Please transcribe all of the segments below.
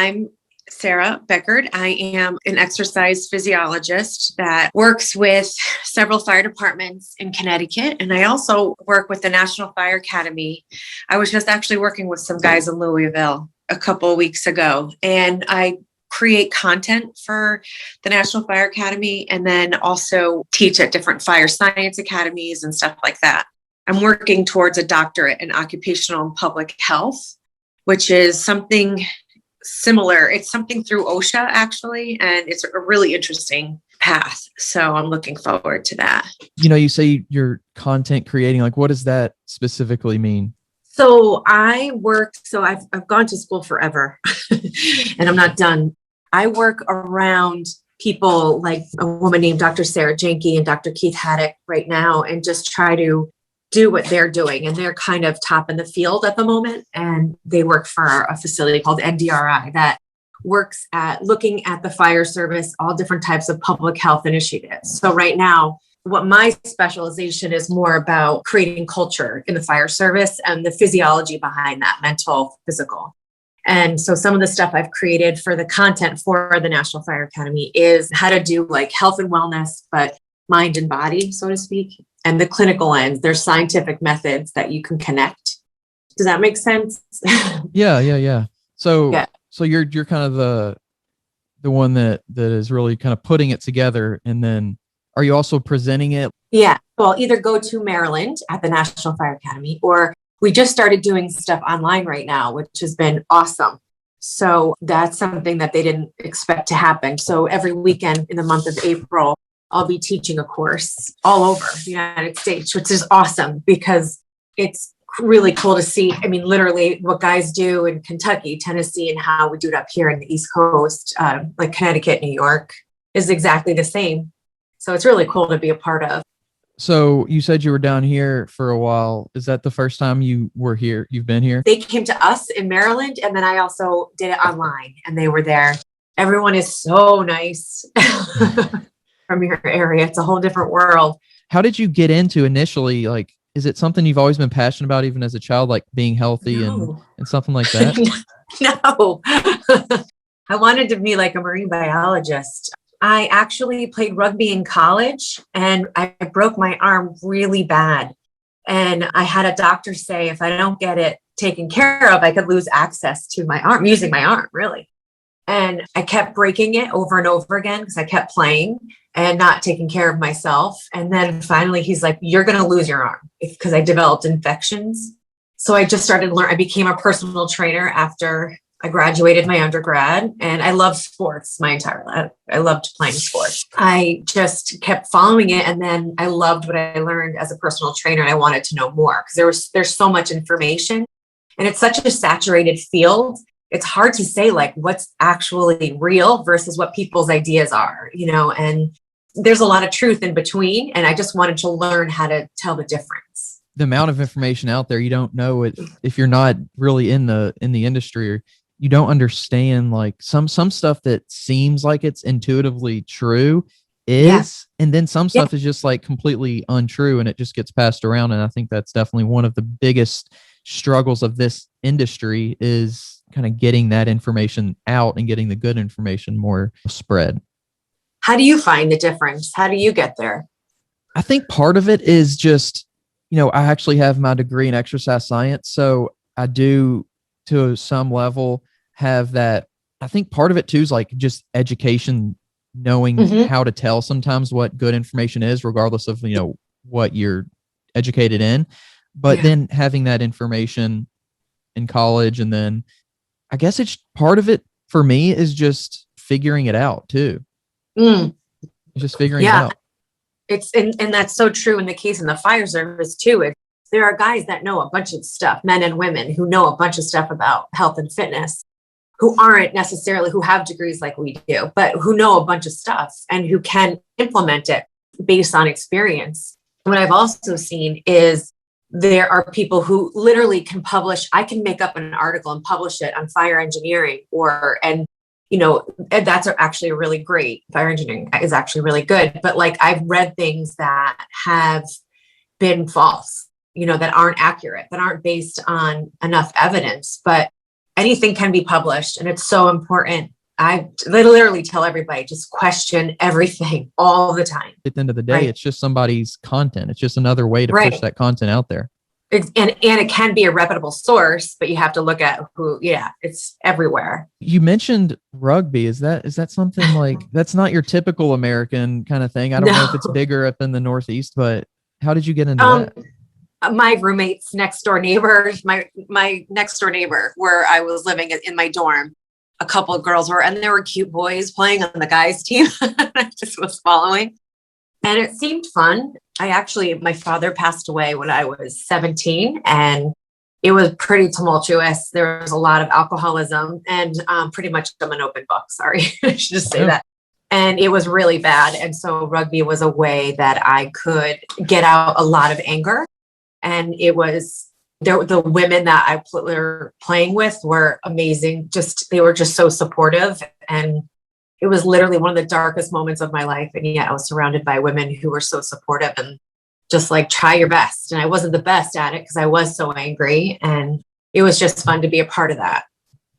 I'm Sarah Beckard. I am an exercise physiologist that works with several fire departments in Connecticut. And I also work with the National Fire Academy. I was just actually working with some guys in Louisville a couple of weeks ago, and I create content for the National Fire Academy and then also teach at different fire science academies and stuff like that. I'm working towards a doctorate in occupational and public health, which is something similar. It's something through OSHA, actually, and it's a really interesting path. So I'm looking forward to that. You say you're content creating. Like, what does that specifically mean? So I've gone to school forever and I'm not done. I work around people like a woman named Dr. Sarah Jenke and Dr. Keith Haddock right now, and just try to do what they're doing. And they're kind of top in the field at the moment. And they work for a facility called NDRI that works at looking at the fire service, all different types of public health initiatives. So right now, what my specialization is more about creating culture in the fire service and the physiology behind that, mental, physical. And so some of the stuff I've created for the content for the National Fire Academy is how to do like health and wellness, but mind and body, so to speak. And the clinical end, there's scientific methods that you can connect. Does that make sense? Yeah. So you're kind of the one that is really kind of putting it together. And then are you also presenting it? Yeah. Well, either go to Maryland at the National Fire Academy, or we just started doing stuff online right now, which has been awesome. So that's something that they didn't expect to happen. So every weekend in the month of April, I'll be teaching a course all over the United States, which is awesome because it's really cool to see. I mean, literally what guys do in Kentucky, Tennessee, and how we do it up here in the East Coast, like Connecticut, New York, is exactly the same. So it's really cool to be a part of. So you said you were down here for a while. Is that the first time you were here? You've been here? They came to us in Maryland, and then I also did it online, and they were there. Everyone is so nice. From your area. It's a whole different world. How did you get into initially? Like, is it something you've always been passionate about, even as a child, like being healthy and something like that? No. I wanted to be like a marine biologist. I actually played rugby in college and I broke my arm really bad. And I had a doctor say, if I don't get it taken care of, I could lose access to my arm, using my arm, really. And I kept breaking it over and over again because I kept playing and not taking care of myself. And then finally he's like, you're going to lose your arm, because I developed infections. So I just started learning. I became a personal trainer after I graduated my undergrad, and I loved sports my entire life. I loved playing sports. I just kept following it. And then I loved what I learned as a personal trainer. And I wanted to know more because there's so much information and it's such a saturated field. It's hard to say like what's actually real versus what people's ideas are, and there's a lot of truth in between. And I just wanted to learn how to tell the difference. The amount of information out there, you don't know it if you're not really in the industry, or you don't understand like some stuff that seems like it's intuitively true and then some stuff is just like completely untrue and it just gets passed around. And I think that's definitely one of the biggest struggles of this industry is kind of getting that information out and getting the good information more spread. How do you find the difference? How do you get there? I think part of it is just, I actually have my degree in exercise science. So I do to some level have that. I think part of it too is like just education, knowing how to tell sometimes what good information is, regardless of, what you're educated in, but then having that information in college. And then I guess it's part of it for me is just figuring it out too. It's just figuring it out. It's and that's so true in the case in the fire service too. There are guys that know a bunch of stuff, men and women who know a bunch of stuff about health and fitness, who aren't necessarily, who have degrees like we do, but who know a bunch of stuff and who can implement it based on experience. What I've also seen is there are people who literally can publish. I can make up an article and publish it on fire engineering and that's actually really great. Fire engineering is actually really good. But like I've read things that have been false, that aren't accurate, that aren't based on enough evidence. But anything can be published, and it's so important. I literally tell everybody, just question everything all the time. At the end of the day, Right. it's just somebody's content. It's just another way to push Right. that content out there. And it can be a reputable source, but you have to look at who, it's everywhere. You mentioned rugby. Is that something like, that's not your typical American kind of thing? I don't know if it's bigger up in the Northeast, but how did you get into that? My roommates next door neighbors, my next door neighbor where I was living in my dorm, a couple of girls were, and there were cute boys playing on the guys team. I just was following, and it seemed fun. My father passed away when I was 17, and it was pretty tumultuous. There was a lot of alcoholism, and pretty much I'm an open book. Sorry, I should just say that. And it was really bad. And so rugby was a way that I could get out a lot of anger. And it was the women that I were playing with were amazing. They were just so supportive. And it was literally one of the darkest moments of my life. And yet I was surrounded by women who were so supportive and just like, try your best. And I wasn't the best at it because I was so angry. And it was just fun to be a part of that.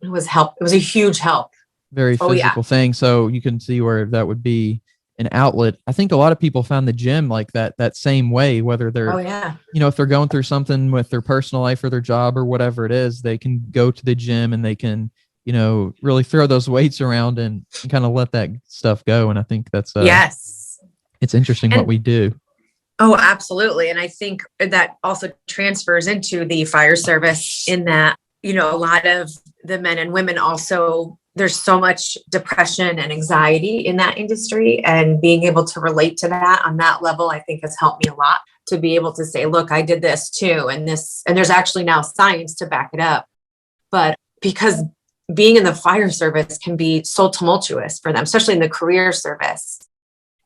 It was help. It was a huge help. Very physical thing. So you can see where that would be an outlet. I think a lot of people found the gym like that same way, whether they're, if they're going through something with their personal life or their job or whatever it is, they can go to the gym and they can, really throw those weights around and kind of let that stuff go. And I think that's, it's interesting what we do. Oh, absolutely. And I think that also transfers into the fire service in that, a lot of the men and women also, there's so much depression and anxiety in that industry, and being able to relate to that on that level, I think has helped me a lot to be able to say, look, I did this too. And there's actually now science to back it up. But because being in the fire service can be so tumultuous for them, especially in the career service.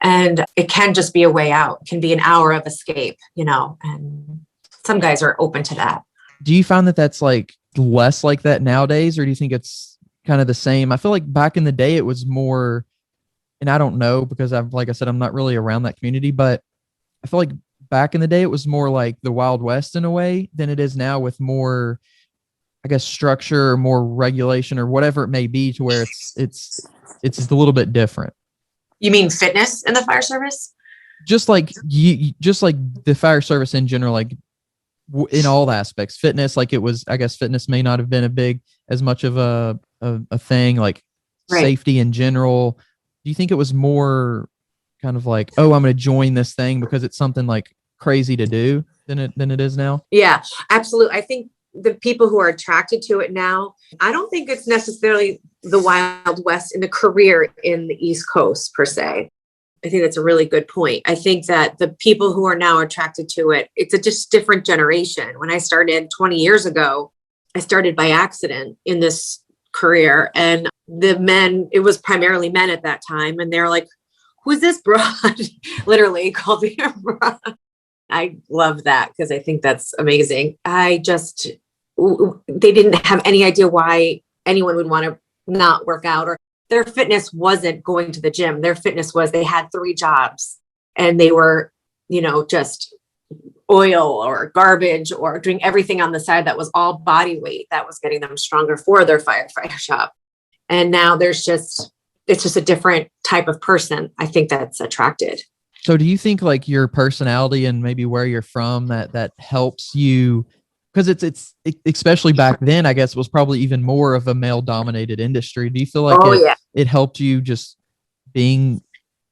And it can just be a way out. It can be an hour of escape, and some guys are open to that. Do you find that that's like less like that nowadays, or do you think it's kind of the same? I feel like back in the day it was more, and I don't know because like I said, I'm not really around that community, but I feel like back in the day it was more like the Wild West in a way than it is now, with more, I guess, structure or more regulation or whatever it may be, to where it's a little bit different. You mean fitness in the fire service? Just like the fire service in general, like in all aspects, fitness, like it was, I guess fitness may not have been as much of a thing, like safety in general. Do you think it was more kind of like, oh, I'm going to join this thing because it's something like crazy to do than it is now? Yeah, absolutely. I think the people who are attracted to it now, I don't think it's necessarily the Wild West in the career in the East Coast per se. I think that's a really good point. I think that the people who are now attracted to it, it's a just different generation. When I started 20 years ago, I started by accident in this career, and the men, it was primarily men at that time. And they're like, who's this broad? Literally called me a broad. I love that because I think that's amazing. They didn't have any idea why anyone would want to not work out, or their fitness wasn't going to the gym. Their fitness was they had 3 jobs and they were, just oil or garbage or doing everything on the side that was all body weight that was getting them stronger for their firefighter job. And now it's just a different type of person, I think, that's attracted. So do you think like your personality and maybe where you're from that helps you? Because it's especially back then, I guess, was probably even more of a male dominated industry. Do you feel like it helped you just being,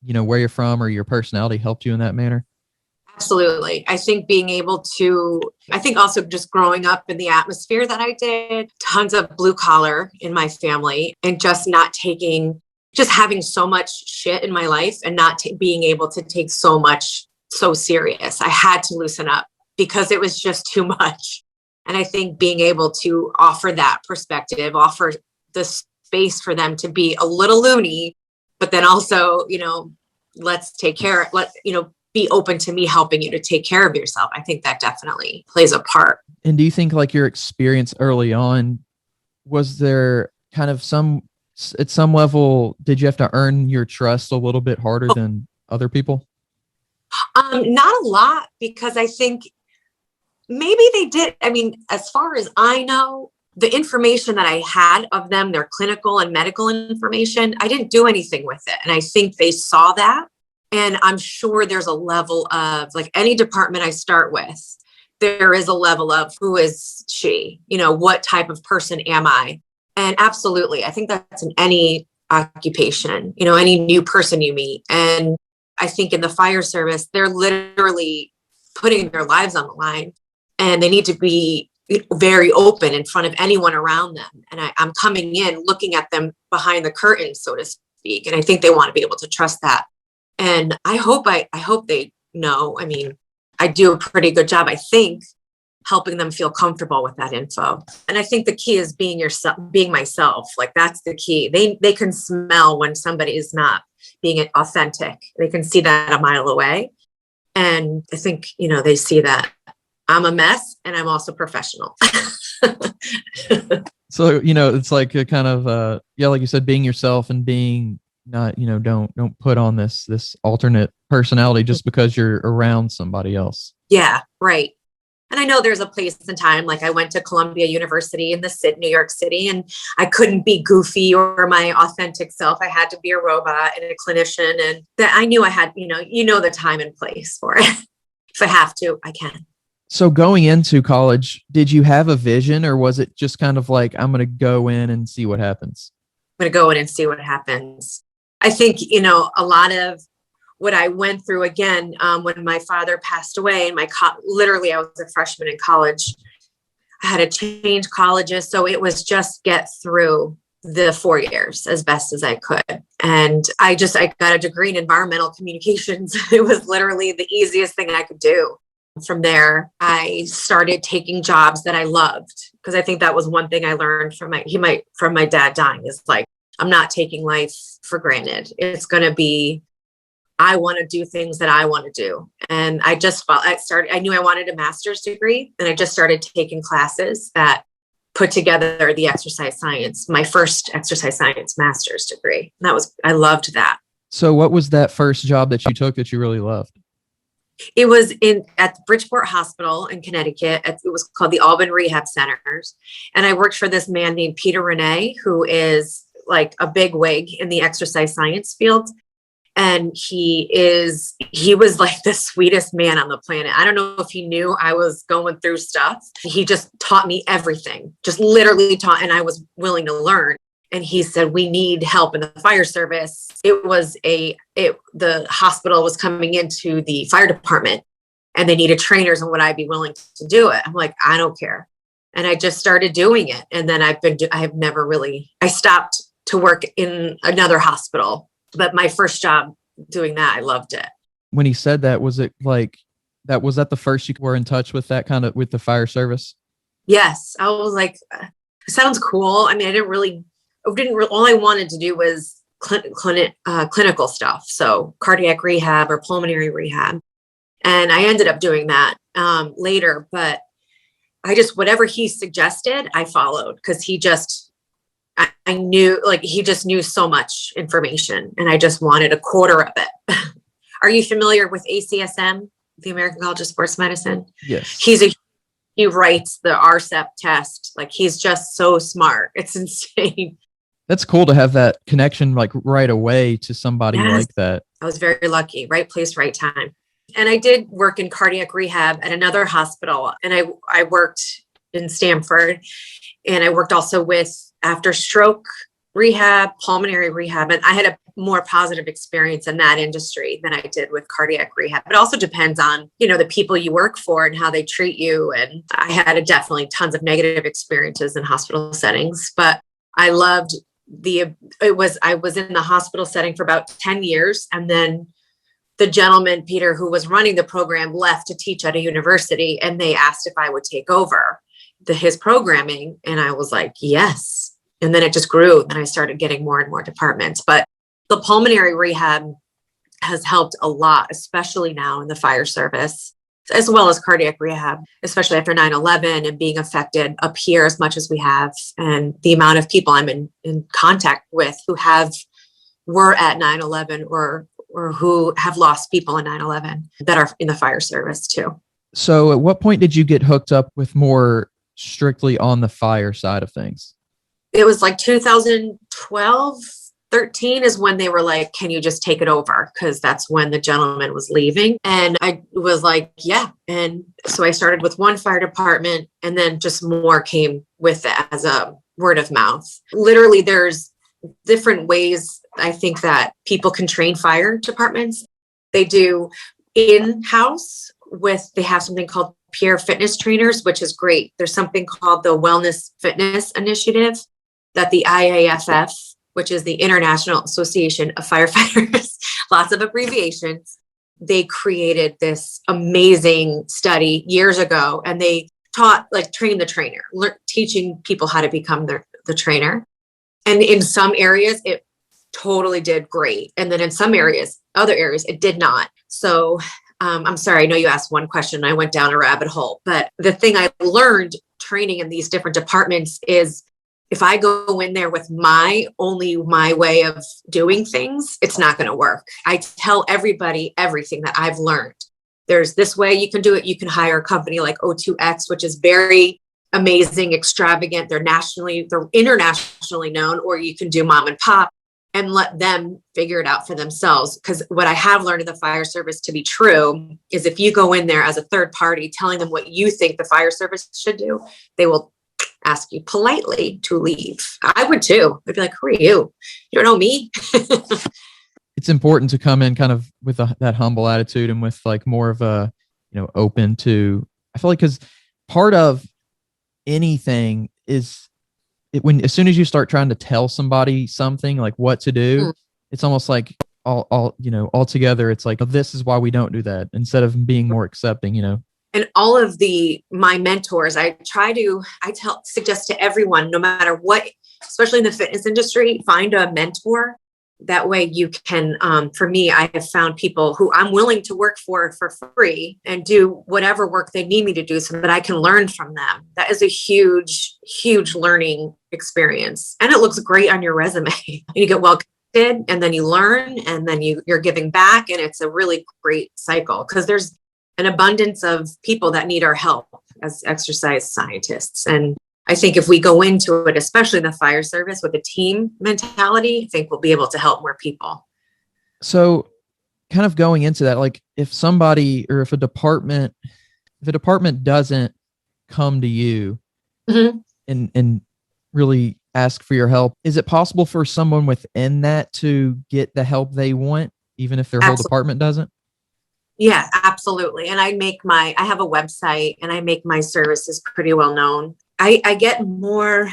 where you're from, or your personality helped you in that manner? Absolutely. I think also just growing up in the atmosphere that I did, tons of blue collar in my family, and just having so much shit in my life and not being able to take so much so serious. I had to loosen up because it was just too much. And I think being able to offer that perspective, offer the space for them to be a little loony, but then also, let's take care, be open to me helping you to take care of yourself. I think that definitely plays a part. And do you think like your experience early on, was there kind of at some level, did you have to earn your trust a little bit harder than other people? Not a lot, because I think maybe they did. I mean, as far as I know, the information that I had of them, their clinical and medical information, I didn't do anything with it. And I think they saw that. And I'm sure there's a level of, like, any department I start with, there is a level of, who is she? What type of person am I? And absolutely, I think that's in any occupation, any new person you meet. And I think in the fire service, they're literally putting their lives on the line, and they need to be very open in front of anyone around them. And I'm coming in, looking at them behind the curtain, so to speak. And I think they want to be able to trust that. And I hope they know. I mean, I do a pretty good job, I think, helping them feel comfortable with that info. And I think the key is being myself. Like, that's the key. They can smell when somebody is not being authentic. They can see that a mile away. And I think, they see that I'm a mess and I'm also professional. So, it's like a kind of, like you said, being yourself and being not, don't put on this alternate personality just because you're around somebody else. Yeah, right. And I know there's a place and time, like I went to Columbia University in New York City, and I couldn't be goofy or my authentic self. I had to be a robot and a clinician, and that I knew I had, the time and place for it. If I have to, I can. So going into college, did you have a vision, or was it just kind of like, I'm going to go in and see what happens? I'm going to go in and see what happens. I think, a lot of what I went through, again, when my father passed away, and literally I was a freshman in college. I had to change colleges. So it was just get through the 4 years as best as I could. And I got a degree in environmental communications. It was literally the easiest thing I could do. From there, I started taking jobs that I loved, because I think that was one thing I learned from my dad dying, is like, I'm not taking life for granted. It's going to be, I want to do things that I want to do. And I knew I wanted a master's degree, and I just started taking classes that put together the exercise science, my first exercise science master's degree. And I loved that. So what was that first job that you took that you really loved? It was at the Bridgeport Hospital in Connecticut. It was called the Pulmonary Rehab Centers. And I worked for this man named Peter Renee, who is like a big wig in the exercise science field. And he was like the sweetest man on the planet. I don't know if he knew I was going through stuff. He just taught me everything, just literally taught, and I was willing to learn. And he said, we need help in the fire service. The hospital was coming into the fire department, and they needed trainers, and would I be willing to do it? I'm like, I don't care. And I just started doing it. And then I stopped to work in another hospital, but my first job doing that, I loved it. When he said that, was it like, was that the first you were in touch with that kind of, with the fire service? Yes. I was like, it sounds cool. I mean, all I wanted to do was clinical stuff. So cardiac rehab or pulmonary rehab. And I ended up doing that later, but whatever he suggested, I followed, because I knew, like, he just knew so much information, and I just wanted a quarter of it. Are you familiar with ACSM, the American College of Sports Medicine? Yes. He writes the RCEP test. Like, he's just so smart. It's insane. That's cool to have that connection, like, right away to somebody like that. I was very lucky. Right place, right time. And I did work in cardiac rehab at another hospital. And I worked in Stamford, and I worked also with after stroke rehab, pulmonary rehab. And I had a more positive experience in that industry than I did with cardiac rehab. It also depends on, the people you work for and how they treat you. And I had definitely tons of negative experiences in hospital settings, but I loved I was in the hospital setting for about 10 years. And then the gentleman, Peter, who was running the program, left to teach at a university, and they asked if I would take over his programming. And I was like, yes. And then it just grew. And I started getting more and more departments. But the pulmonary rehab has helped a lot, especially now in the fire service, as well as cardiac rehab, especially after 9/11 and being affected up here as much as we have. And the amount of people I'm in contact with who were at 9/11 or who have lost people in 9/11 that are in the fire service too. So at what point did you get hooked up with more strictly on the fire side of things? It was like 2012, 13 is when they were like, can you just take it over? Because that's when the gentleman was leaving. And I was like, yeah. And so I started with one fire department, and then just more came with it as a word of mouth. Literally, there's different ways I think that people can train fire departments. They do in-house they have something called peer fitness trainers, which is great. There's something called the Wellness Fitness Initiative that the IAFF, which is the International Association of Firefighters, lots of abbreviations, they created this amazing study years ago, and they train the trainer, teaching people how to become the trainer. And in some areas, it totally did great. And then in some areas, other areas, it did not. So I'm sorry, I know you asked one question and I went down a rabbit hole, but the thing I learned training in these different departments is if I go in there with my way of doing things, it's not going to work. I tell everybody everything that I've learned. There's this way you can do it. You can hire a company like O2X, which is very amazing, extravagant. They're internationally known, or you can do mom and pop and let them figure it out for themselves. Because what I have learned in the fire service to be true is if you go in there as a third party telling them what you think the fire service should do, they will ask you politely to leave. I would too. I'd be like, who are you? You don't know me. It's important to come in kind of with that humble attitude and with like more of a, open to, I feel like, because part of anything is as soon as you start trying to tell somebody something like what to do, it's almost like all together. It's like, oh, this is why we don't do that, instead of being more accepting, And all of my mentors, suggest to everyone, no matter what, especially in the fitness industry, find a mentor. That way you can, for me, I have found people who I'm willing to work for free and do whatever work they need me to do so that I can learn from them. That is a huge, huge learning experience. And it looks great on your resume. You get well connected, and then you learn, and then you're giving back. And it's a really great cycle because there's an abundance of people that need our help as exercise scientists. And I think if we go into it, especially in the fire service, with a team mentality, I think we'll be able to help more people. So kind of going into that, like if somebody or if a department doesn't come to you and really ask for your help, is it possible for someone within that to get the help they want, even if their whole department doesn't? Yeah, absolutely. And I have a website and I make my services pretty well known. I get more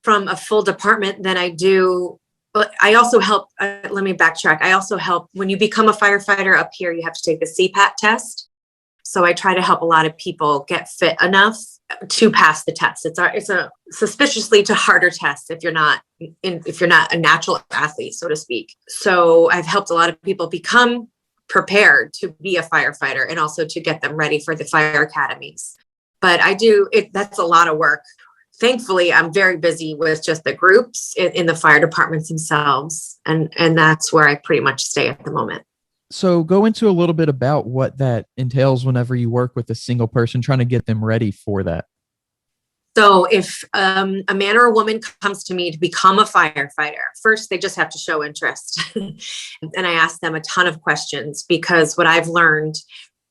from a full department than I do, but I also help, let me backtrack. I also help when you become a firefighter up here, you have to take the CPAT test. So I try to help a lot of people get fit enough to pass the test. It's a suspiciously harder test if you're not a natural athlete, so to speak. So I've helped a lot of people become prepared to be a firefighter and also to get them ready for the fire academies. But that's a lot of work. Thankfully, I'm very busy with just the groups in the fire departments themselves. And that's where I pretty much stay at the moment. So go into a little bit about what that entails whenever you work with a single person, trying to get them ready for that. So if a man or a woman comes to me to become a firefighter, first, they just have to show interest. And I ask them a ton of questions because what I've learned,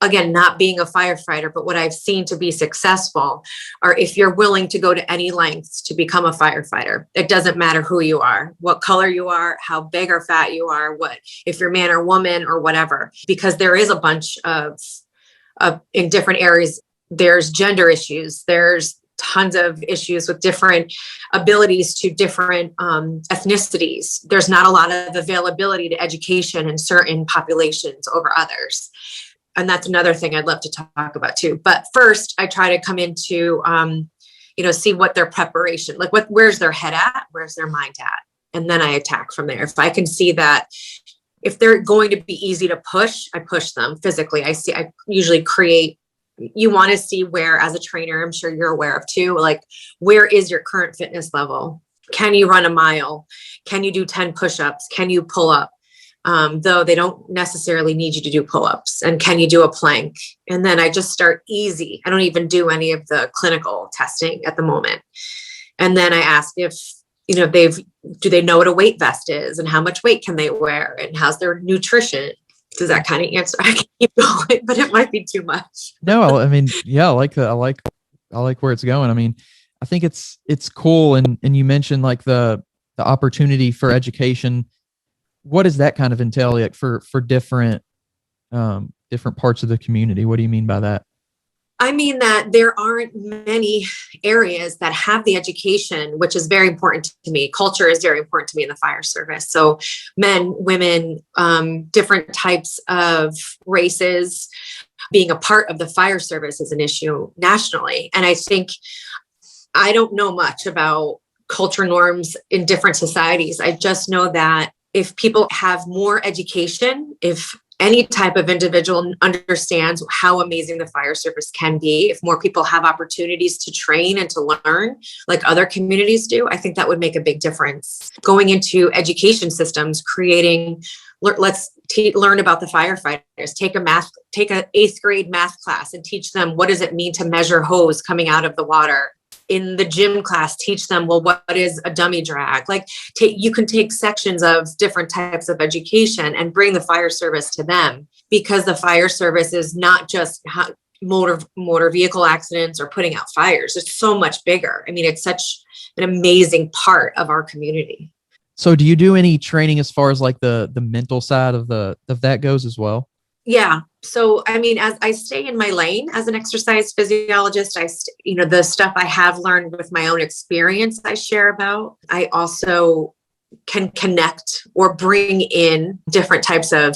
again, not being a firefighter, but what I've seen to be successful are if you're willing to go to any lengths to become a firefighter. It doesn't matter who you are, what color you are, how big or fat you are, if you're man or woman or whatever, because there is a bunch of in different areas, there's gender issues, there's tons of issues with different abilities to different ethnicities. There's not a lot of availability to education in certain populations over others. And that's another thing I'd love to talk about too. But first, I try to come into, see what their preparation, like where's their head at, where's their mind at, and then I attack from there. If I can see that, if they're going to be easy to push, I push them physically. I usually create. You want to see where, as a trainer, I'm sure you're aware of too, like where is your current fitness level? Can you run a mile? Can you do 10 push-ups? Can you pull up? though they don't necessarily need you to do pull-ups. And can you do a plank? And then I just start easy. I don't even do any of the clinical testing at the moment. And then I ask if, do they know what a weight vest is and how much weight can they wear and how's their nutrition? Does that kind of answer? I can keep going, but it might be too much. No, I mean, yeah, I like that. I like where it's going. I mean, I think it's cool. And you mentioned like the opportunity for education. What does that kind of entail, like for different parts of the community? What do you mean by that? I mean that there aren't many areas that have the education, which is very important to me. Culture is very important to me in the fire service. So men, women, different types of races, being a part of the fire service is an issue nationally. And I think I don't know much about culture norms in different societies. I just know that if people have more education, if any type of individual understands how amazing the fire service can be, if more people have opportunities to train and to learn like other communities do, I think that would make a big difference. Going into education systems, creating, let's learn about the firefighters, take an 8th grade math class and teach them what does it mean to measure hose coming out of the water. In the gym class, teach them, well, what is a dummy drag? Like you can take sections of different types of education and bring the fire service to them, because the fire service is not just motor vehicle accidents or putting out fires. It's so much bigger. I mean, it's such an amazing part of our community. So do you do any training as far as like the mental side of that goes as well? Yeah. So, I mean, as I stay in my lane as an exercise physiologist, the stuff I have learned with my own experience, I share about. I also can connect or bring in different types of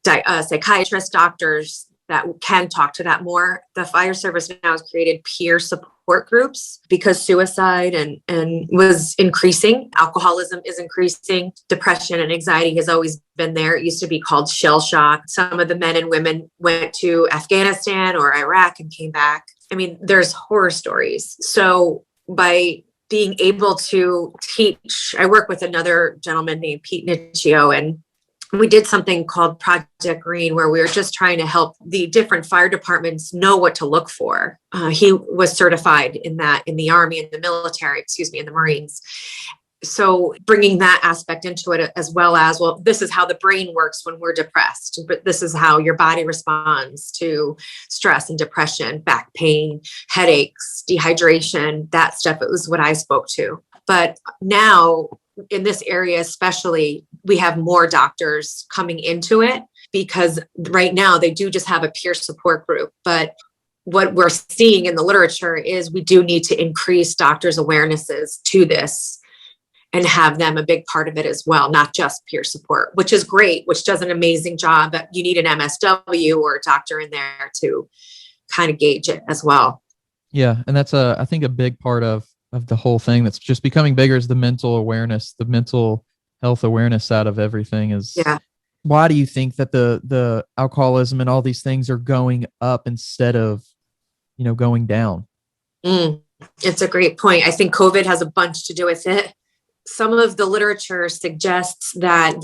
psychiatrists, doctors that can talk to that more. The fire service now has created peer support groups because suicide and was increasing. Alcoholism is increasing. Depression and anxiety has always been there. It used to be called shell shock. Some of the men and women went to Afghanistan or Iraq and came back. I mean, there's horror stories. So by being able to teach, I work with another gentleman named Pete Nicchio, and we did something called Project Green, where we were just trying to help the different fire departments know what to look for. He was certified in the Army, in the military, in the Marines. So bringing that aspect into it, as well as, well, this is how the brain works when we're depressed, but this is how your body responds to stress and depression, back pain, headaches, dehydration, that stuff. It was what I spoke to. But now in this area, especially, we have more doctors coming into it, because right now they do just have a peer support group. But what we're seeing in the literature is we do need to increase doctors' awarenesses to this and have them a big part of it as well, not just peer support, which is great, which does an amazing job. But you need an MSW or a doctor in there to kind of gauge it as well. Yeah. And that's I think a big part of the whole thing that's just becoming bigger is the mental awareness, the mental health awareness side of everything is. Yeah. Why do you think that the alcoholism and all these things are going up instead of, going down? It's a great point. I think COVID has a bunch to do with it. Some of the literature suggests that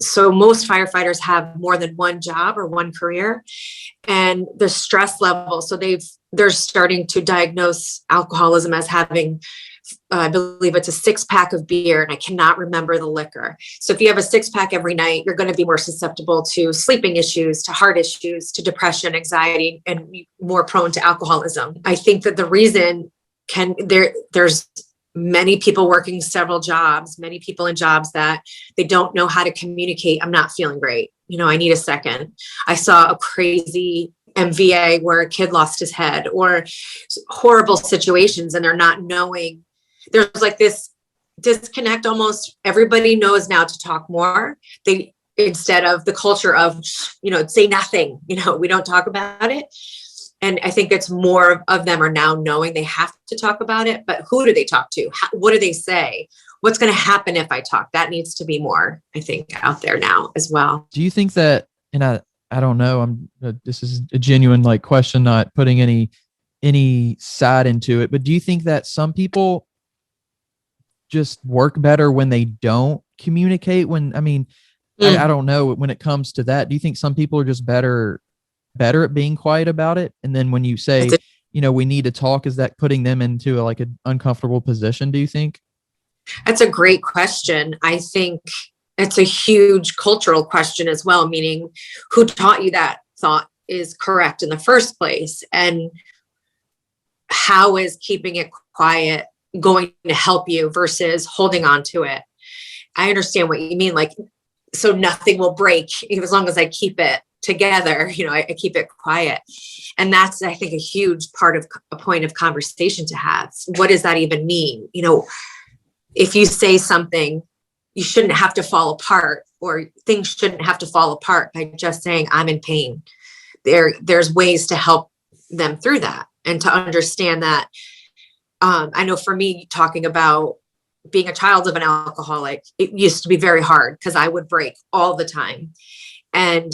so most firefighters have more than one job or one career, and the stress level. So they're starting to diagnose alcoholism as having, I believe it's a 6-pack of beer, and I cannot remember the liquor. So if you have a 6-pack every night, you're going to be more susceptible to sleeping issues, to heart issues, to depression, anxiety, and more prone to alcoholism. I think that the reason there's many people working several jobs, many people in jobs that they don't know how to communicate. I'm not feeling great. I need a second. I saw a crazy MVA where a kid lost his head, or horrible situations, and they're not knowing. There's like this disconnect. Almost everybody knows now to talk more. Instead of the culture of, say nothing, we don't talk about it. And I think it's more of them are now knowing they have to talk about it, but who do they talk to? What do they say? What's going to happen if I talk? That needs to be more, I think, out there now as well. Do you think that, and I don't know, this is a genuine question, not putting any side into it, but do you think that some people just work better when they don't communicate? I don't know, when it comes to that, do you think some people are just better at being quiet about it? And then when you say, we need to talk, is that putting them into like an uncomfortable position, do you think? That's a great question. I think it's a huge cultural question as well, meaning who taught you that thought is correct in the first place? And how is keeping it quiet going to help you versus holding on to it? I understand what you mean. Like, so nothing will break as long as I keep it together, I keep it quiet. And that's, I think, a huge part of a point of conversation to have. What does that even mean? If you say something, you shouldn't have to fall apart, or things shouldn't have to fall apart by just saying, I'm in pain. There's ways to help them through that and to understand that. I know for me, talking about being a child of an alcoholic, it used to be very hard because I would break all the time. And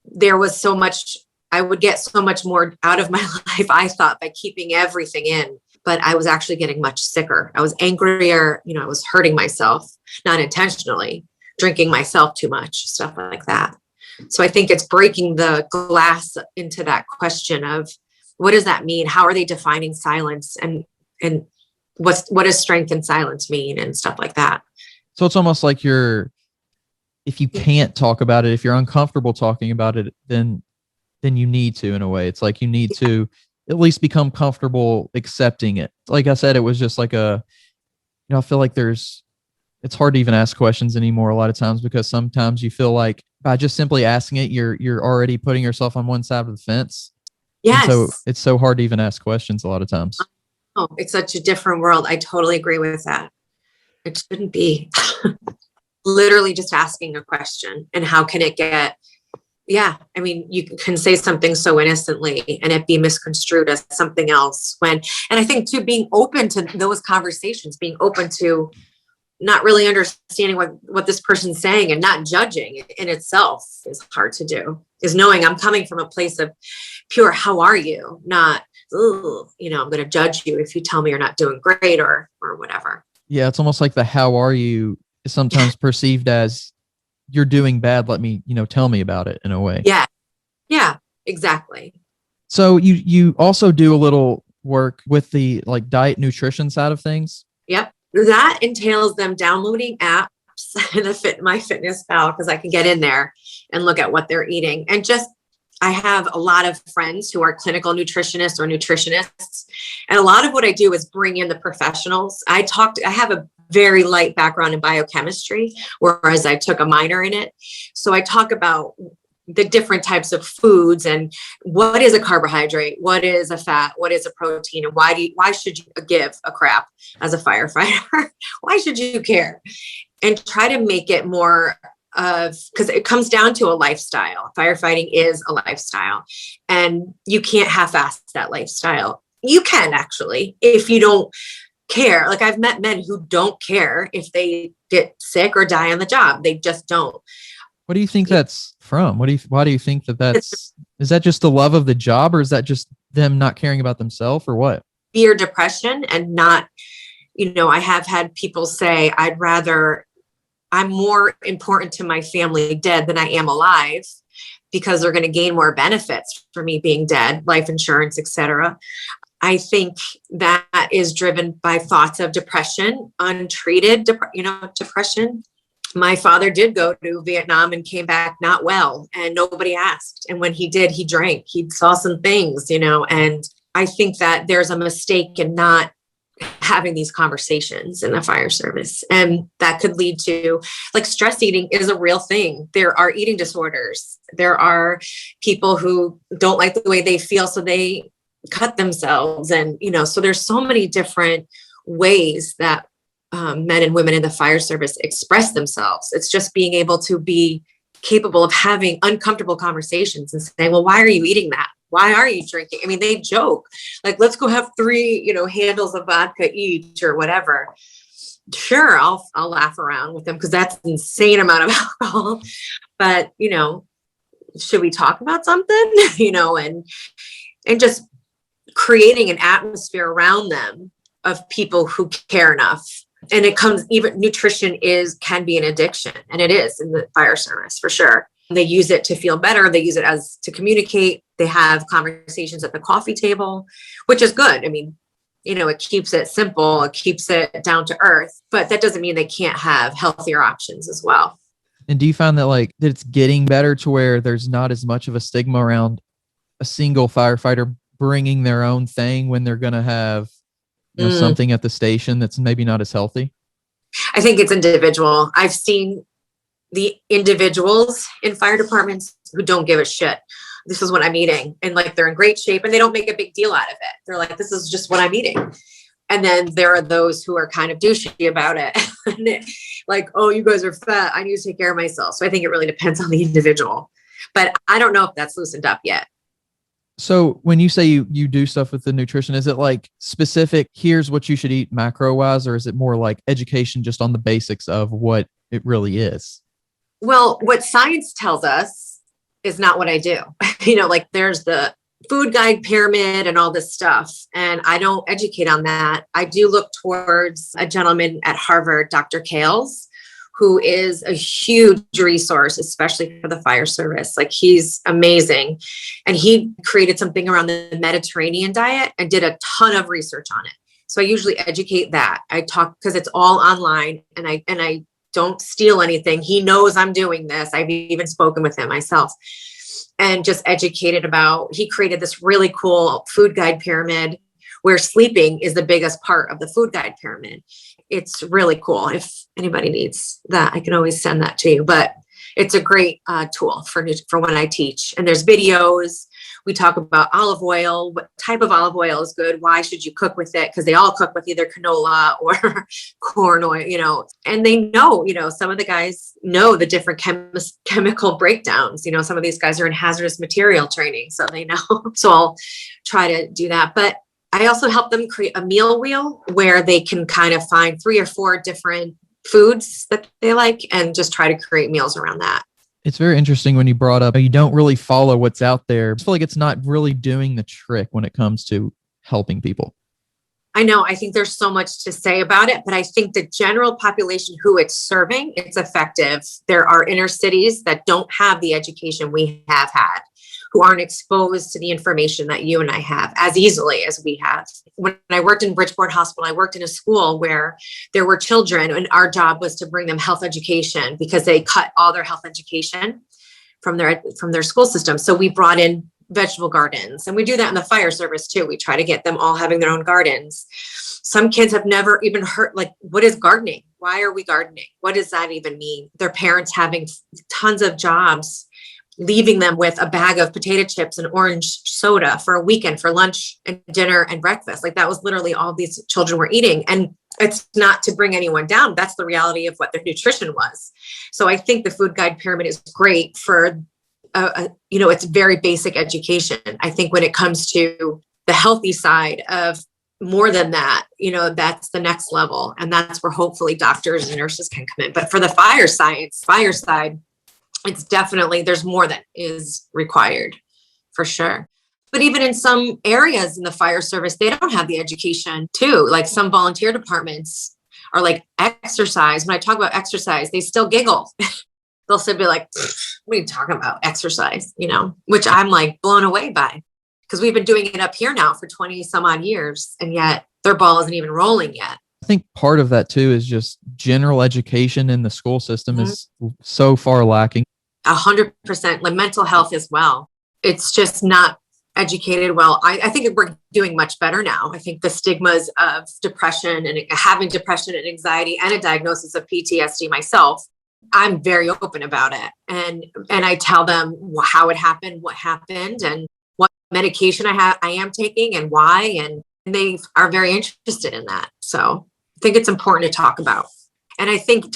there was so much, I would get so much more out of my life, I thought, by keeping everything in. But I was actually getting much sicker. I was angrier, I was hurting myself, not intentionally, drinking myself too much, stuff like that. So I think it's breaking the glass into that question of, what does that mean? How are they defining silence? And what does strength in silence mean, and stuff like that? So it's almost like if you can't talk about it, if you're uncomfortable talking about it, then you need to, in a way. It's like you need to at least become comfortable accepting it. Like I said, it was just like I feel like it's hard to even ask questions anymore a lot of times, because sometimes you feel like by just simply asking it, you're already putting yourself on one side of the fence. Yes. And so it's so hard to even ask questions a lot of times. Oh, it's such a different world. I totally agree with that. It shouldn't be. Literally just asking a question, and how can it get, you can say something so innocently and it be misconstrued as something else and I think too, being open to those conversations, being open to not really understanding what this person's saying and not judging in itself is hard to do, is knowing I'm coming from a place of pure, how are you? Not, I'm going to judge you if you tell me you're not doing great or whatever. Yeah. It's almost like the, how are you is sometimes perceived as, you're doing bad. Let me, tell me about it, in a way. Yeah. Yeah, exactly. So you also do a little work with the like diet nutrition side of things. Yep. That entails them downloading apps in MyFitnessPal, because I can get in there and look at what they're eating. And I have a lot of friends who are clinical nutritionists or nutritionists. And a lot of what I do is bring in the professionals. I have a very light background in biochemistry, whereas I took a minor in it. So I talk about the different types of foods and what is a carbohydrate, what is a fat, what is a protein, and why should you give a crap as a firefighter? Why should you care? And try to make it more because it comes down to a lifestyle. Firefighting is a lifestyle, and you can't half-ass that lifestyle. You can actually, if you don't care. Like, I've met men who don't care if they get sick or die on the job. They just don't. What do you think that's from? Why do you think is that just the love of the job, or is that just them not caring about themselves, or what? Fear, depression, and not, I have had people say, I'm more important to my family dead than I am alive, because they're going to gain more benefits for me being dead, life insurance, etc. I think that is driven by thoughts of depression, untreated, depression. My father did go to Vietnam and came back not well, and nobody asked. And when he did, he drank, he saw some things, and I think that there's a mistake in not having these conversations in the fire service. And that could lead to, like, stress eating is a real thing. There are eating disorders. There are people who don't like the way they feel, so they cut themselves. And, so there's so many different ways that men and women in the fire service express themselves. It's just being able to be capable of having uncomfortable conversations and saying, well, why are you eating that? Why are you drinking? I mean, they joke, like, let's go have 3, handles of vodka each or whatever. Sure, I'll laugh around with them because that's an insane amount of alcohol. But, should we talk about something? And just creating an atmosphere around them of people who care enough And nutrition can be an addiction, and it is in the fire service for sure. They use it to feel better. They use it to communicate. They have conversations at the coffee table, which is good. I mean, it keeps it simple. It keeps it down to earth, but that doesn't mean they can't have healthier options as well. And do you find that that it's getting better to where there's not as much of a stigma around a single firefighter bringing their own thing when they're going to have something at the station that's maybe not as healthy? I think it's individual. I've seen the individuals in fire departments who don't give a shit. This is what I'm eating. And they're in great shape and they don't make a big deal out of it. They're like, this is just what I'm eating. And then there are those who are kind of douchey about it. Like, oh, you guys are fat. I need to take care of myself. So I think it really depends on the individual, but I don't know if that's loosened up yet. So when you say you do stuff with the nutrition, is it specific, here's what you should eat macro wise, or is it more like education just on the basics of what it really is? Well, what science tells us is not what I do. There's the food guide pyramid and all this stuff. And I don't educate on that. I do look towards a gentleman at Harvard, Dr. Kales, who is a huge resource, especially for the fire service. He's amazing. And he created something around the Mediterranean diet and did a ton of research on it. So I usually educate that. I talk because it's all online and I don't steal anything. He knows I'm doing this. I've even spoken with him myself and just educated he created this really cool food guide pyramid where sleeping is the biggest part of the food guide pyramid. It's really cool. If anybody needs that, I can always send that to you, but it's a great tool for when I teach. And there's videos. We talk about olive oil, what type of olive oil is good. Why should you cook with it? Because they all cook with either canola or corn oil, and they know, some of the guys know the different chemical breakdowns. Some of these guys are in hazardous material training, so they know. So I'll try to do that. But I also help them create a meal wheel where they can kind of find 3 or 4 different foods that they like and just try to create meals around that. It's very interesting when you brought up you don't really follow what's out there. I feel like it's not really doing the trick when it comes to helping people. I know. I think there's so much to say about it, but I think the general population who it's serving, it's effective. There are inner cities that don't have the education we have had, who aren't exposed to the information that you and I have as easily as we have. When I worked in Bridgeport Hospital, I worked in a school where there were children and our job was to bring them health education because they cut all their health education from their school system. So we brought in vegetable gardens, and we do that in the fire service too. We try to get them all having their own gardens. Some kids have never even heard, what is gardening? Why are we gardening? What does that even mean? Their parents having tons of jobs, leaving them with a bag of potato chips and orange soda for a weekend for lunch and dinner and breakfast. That was literally all these children were eating. And it's not to bring anyone down. That's the reality of what their nutrition was. So I think the food guide pyramid is great for, it's very basic education. I think when it comes to the healthy side of more than that, that's the next level. And that's where hopefully doctors and nurses can come in. But for the fire side, it's definitely, there's more that is required for sure. But even in some areas in the fire service, they don't have the education too. Some volunteer departments are exercise. When I talk about exercise, they still giggle. They'll still be like, what are you talking about? Exercise, which I'm blown away by, because we've been doing it up here now for 20 some odd years. And yet their ball isn't even rolling yet. I think part of that too is just general education in the school system is so far lacking. 100%. Mental health as well. It's just not educated well. I think we're doing much better now. I think the stigmas of depression and having depression and anxiety and a diagnosis of PTSD myself, I'm very open about it. And I tell them how it happened, what happened, and what medication I am taking and why. And they are very interested in that. So I think it's important to talk about. And I think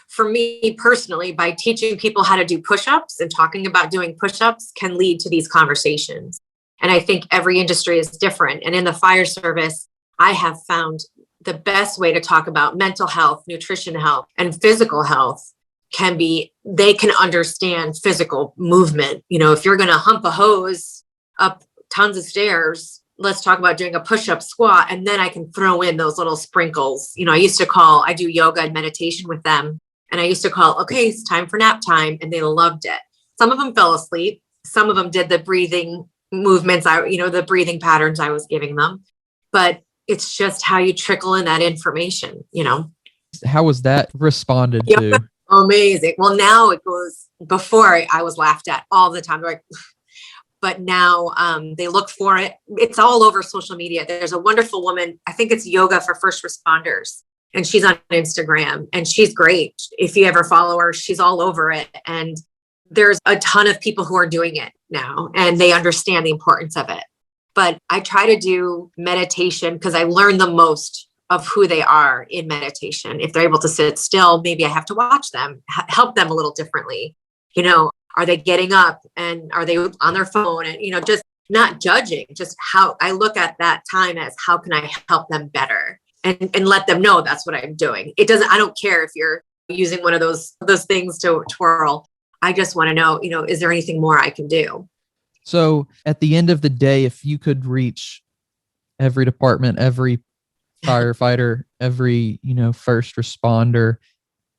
for me personally, by teaching people how to do push-ups and talking about doing push-ups can lead to these conversations. And I think every industry is different. And in the fire service, I have found the best way to talk about mental health, nutrition health, and physical health they can understand physical movement. If you're going to hump a hose up tons of stairs, let's talk about doing a push-up squat. And then I can throw in those little sprinkles. I do yoga and meditation with them. And I used to call, okay, it's time for nap time. And they loved it. Some of them fell asleep. Some of them did the breathing movements, the breathing patterns I was giving them. But it's just how you trickle in that information. How was that responded to? Amazing. Well, now it goes, before I was laughed at all the time. They're like, but now they look for it. It's all over social media. There's a wonderful woman, I think it's Yoga for First Responders, and she's on Instagram, and she's great. If you ever follow her, she's all over it. And there's a ton of people who are doing it now, and they understand the importance of it. But I try to do meditation because I learn the most of who they are in meditation. If they're able to sit still, maybe I have to watch them, help them a little differently. Are they getting up, and are they on their phone? And, just not judging, just how I look at that time as how can I help them better, and let them know that's what I'm doing. I don't care if you're using one of those things to twirl. I just want to know, is there anything more I can do? So at the end of the day, if you could reach every department, every firefighter, every, first responder,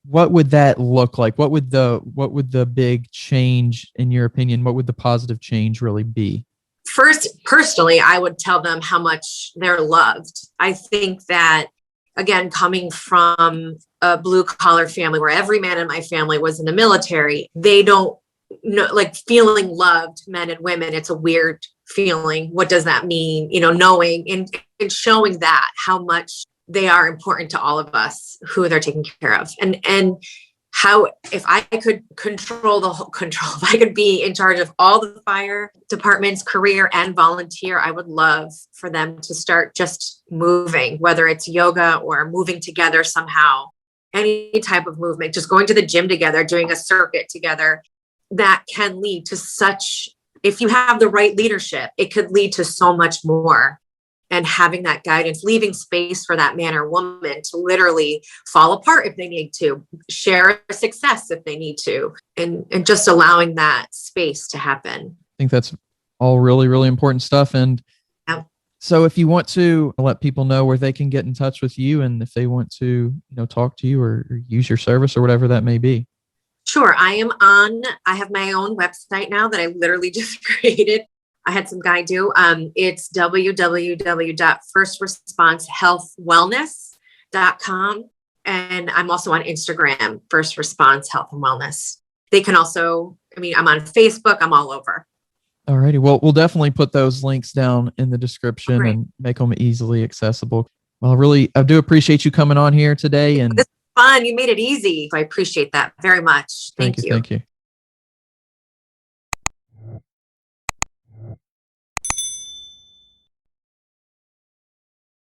what would that look like? What would the big change, in your opinion, what would the positive change really be? First, personally, I would tell them how much they're loved. I think that, again, coming from a blue collar family where every man in my family was in the military, they don't know, like, feeling loved, men and women. It's a weird feeling. What does that mean? Knowing and showing that how much they are important to all of us, who they're taking care of, and how, if I could if I could be in charge of all the fire departments, career and volunteer, I would love for them to start just moving, whether it's yoga or moving together somehow, any type of movement, just going to the gym together, doing a circuit together. That can lead to if you have the right leadership, it could lead to so much more. And having that guidance, leaving space for that man or woman to literally fall apart if they need to, share a success if they need to, and just allowing that space to happen. I think that's all really, really important stuff. And so if you want to let people know where they can get in touch with you, and if they want to, talk to you or use your service or whatever that may be. Sure. I have my own website now that I literally just created. I had some guy do. It's www.firstresponsehealthwellness.com. And I'm also on Instagram, First Response Health and Wellness. They can also, I'm on Facebook. I'm all over. All righty. Well, we'll definitely put those links down in the description and make them easily accessible. Well, I do appreciate you coming on here today. And this is fun. You made it easy. I appreciate that very much. Thank you. Thank you.